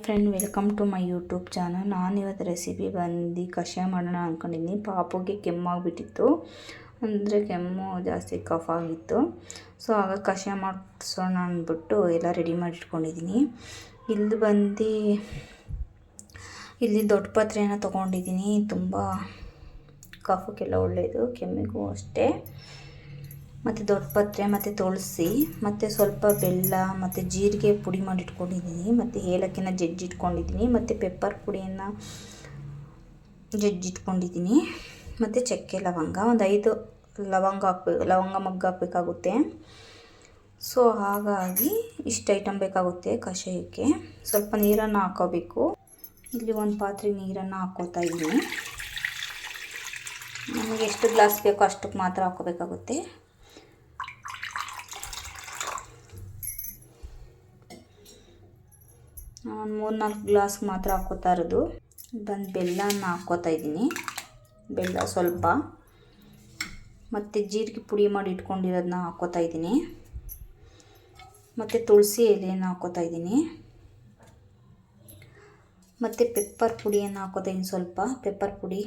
Friend, welcome to my YouTube channel. ನಾನು ಇವತ್ತು recipe ಬಂದು ಕಷಾಯ ಮಾಡೋಣ ಅಂದ್ಕೊಂಡಿದ್ದೀನಿ. ಪಾಪುಗೆ ಕೆಮ್ಮಾಗಿಬಿಟ್ಟಿತ್ತು, ಅಂದರೆ ಕೆಮ್ಮು ಜಾಸ್ತಿ ಕಫ ಆಗಿತ್ತು. ಸೊ ಆಗ ಕಷಾಯ ಮಾಡಿಸೋಣ ಅಂದ್ಬಿಟ್ಟು ಎಲ್ಲ ರೆಡಿ ಮಾಡಿಟ್ಕೊಂಡಿದ್ದೀನಿ. ಇಲ್ಲಿ ದೊಡ್ಡ ಪಾತ್ರೆನ ತೊಗೊಂಡಿದ್ದೀನಿ. ತುಂಬ ಕಫಕ್ಕೆಲ್ಲ ಒಳ್ಳೆಯದು, ಕೆಮ್ಮಿಗೂ ಅಷ್ಟೇ. ಮತ್ತು ದೊಡ್ಡ ಪತ್ರೆ ಮತ್ತು ತುಳಸಿ ಮತ್ತು ಸ್ವಲ್ಪ ಬೆಲ್ಲ ಮತ್ತು ಜೀರಿಗೆ ಪುಡಿ ಮಾಡಿಟ್ಕೊಂಡಿದ್ದೀನಿ. ಮತ್ತು ಏಲಕ್ಕಿನ ಜಜ್ಜಿಟ್ಕೊಂಡಿದ್ದೀನಿ. ಮತ್ತು ಪೆಪ್ಪರ್ ಪುಡಿಯನ್ನು ಜಜ್ಜಿಟ್ಕೊಂಡಿದ್ದೀನಿ. ಮತ್ತು ಚಕ್ಕೆ ಲವಂಗ ಒಂದು 5 ಲವಂಗ ಮಗ್ಗು ಹಾಕಬೇಕಾಗುತ್ತೆ. ಸೊ ಹಾಗಾಗಿ ಇಷ್ಟು ಐಟಮ್ ಬೇಕಾಗುತ್ತೆ ಕಷಾಯಕ್ಕೆ. ಸ್ವಲ್ಪ ನೀರನ್ನು ಹಾಕೋಬೇಕು. ಇಲ್ಲಿ ಒಂದು ಪಾತ್ರೆಗೆ ನೀರನ್ನು ಹಾಕ್ಕೋತಾ ಇದ್ದೀನಿ. ನಮಗೆ ಎಷ್ಟು ಗ್ಲಾಸ್ ಬೇಕೋ ಅಷ್ಟಕ್ಕೆ ಮಾತ್ರ ಹಾಕೋಬೇಕಾಗುತ್ತೆ. ನಾನು 3-4 ಗ್ಲಾಸ್ ಮಾತ್ರ ಹಾಕ್ಕೋತಾ ಇರೋದು. ಬೆಲ್ಲನ ಹಾಕ್ಕೋತಾ ಇದ್ದೀನಿ. ಬೆಲ್ಲ ಸ್ವಲ್ಪ ಮತ್ತು ಜೀರಿಗೆ ಪುಡಿ ಮಾಡಿ ಇಟ್ಕೊಂಡಿರೋದನ್ನ ಹಾಕ್ಕೋತಾ ಇದ್ದೀನಿ. ಮತ್ತು ತುಳಸಿ ಎಲೆಯನ್ನು ಹಾಕ್ಕೋತಾ ಇದ್ದೀನಿ. ಮತ್ತು ಪೆಪ್ಪರ್ ಪುಡಿಯನ್ನು ಹಾಕ್ಕೋತಾ ಇದ್ದೀನಿ. ಸ್ವಲ್ಪ ಪೆಪ್ಪರ್ ಪುಡಿ,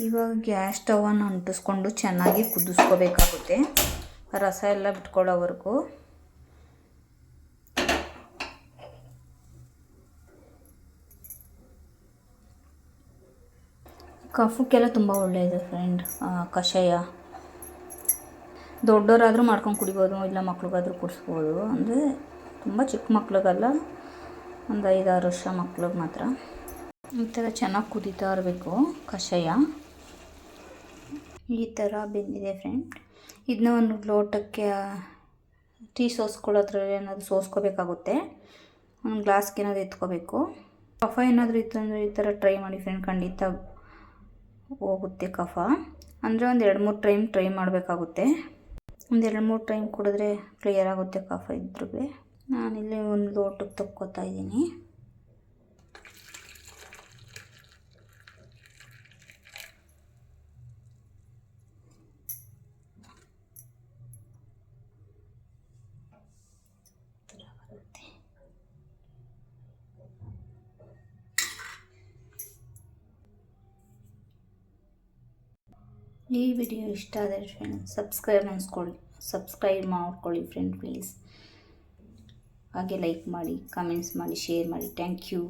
ಇವಾಗ ಗ್ಯಾಸ್ ಸ್ಟವನ್ನು ಅಂಟಿಸ್ಕೊಂಡು ಚೆನ್ನಾಗಿ ಕುದಿಸ್ಕೋಬೇಕಾಗುತ್ತೆ, ರಸ ಎಲ್ಲ ಬಿಟ್ಕೊಳ್ಳೋವರೆಗೂ. ಕಫಕ್ಕೆಲ್ಲ ತುಂಬ ಒಳ್ಳೆಯದು ಫ್ರೆಂಡ್ ಕಷಾಯ. ದೊಡ್ಡವರಾದರೂ ಮಾಡ್ಕೊಂಡು ಕುಡಿಬೋದು, ಇಲ್ಲ ಮಕ್ಳಿಗಾದರೂ ಕುಡಿಸ್ಬೋದು. ಅಂದರೆ ತುಂಬ ಚಿಕ್ಕ ಮಕ್ಳಿಗಲ್ಲ, ಒಂದು 5-6 ವರ್ಷ ಮಕ್ಳಿಗೆ ಮಾತ್ರ. ಈ ಥರ ಚೆನ್ನಾಗಿ ಕುದೀತಾ ಇರಬೇಕು ಕಷಾಯ. ಈ ಥರ ಬೆಂದಿದೆ ಫ್ರೆಂಡ್. ಇದನ್ನ ಒಂದು ಲೋಟಕ್ಕೆ ಟೀ ಸೋಸ್ಕೊಳ್ಳೋದ್ರಲ್ಲಿ ಏನಾದರೂ ಸೋಸ್ಕೋಬೇಕಾಗುತ್ತೆ. ಒಂದು ಗ್ಲಾಸ್ಗೆ ಏನಾದರೂ ಎತ್ಕೋಬೇಕು. ಕಫ ಏನಾದರೂ ಇತ್ತು ಅಂದರೆ ಈ ಥರ ಟ್ರೈ ಮಾಡಿ ಫ್ರೆಂಡ್, ಖಂಡಿತ ಹೋಗುತ್ತೆ ಕಫ. ಅಂದರೆ ಒಂದು 2-3 ಟೈಮ್ ಟ್ರೈ ಮಾಡಬೇಕಾಗುತ್ತೆ. ಒಂದು 2-3 ಟೈಮ್ ಕುಡಿದ್ರೆ ಕ್ಲಿಯರ್ ಆಗುತ್ತೆ ಕಫ ಇದ್ರೂ. ನಾನಿಲ್ಲಿ ಒಂದು ಲೋಟಕ್ಕೆ ತಕ್ಕೋತಾ ಇದ್ದೀನಿ. ಈ ವಿಡಿಯೋ ಇಷ್ಟ ಆದರೆ ಫ್ರೆಂಡ್ ಸಬ್ಸ್ಕ್ರೈಬ್ ಮಾಡ್ಕೊಳ್ಳಿ ಫ್ರೆಂಡ್ ಪ್ಲೀಸ್. ಹಾಗೆ ಲೈಕ್ ಮಾಡಿ, ಕಮೆಂಟ್ಸ್ ಮಾಡಿ, ಶೇರ್ ಮಾಡಿ. Thank you.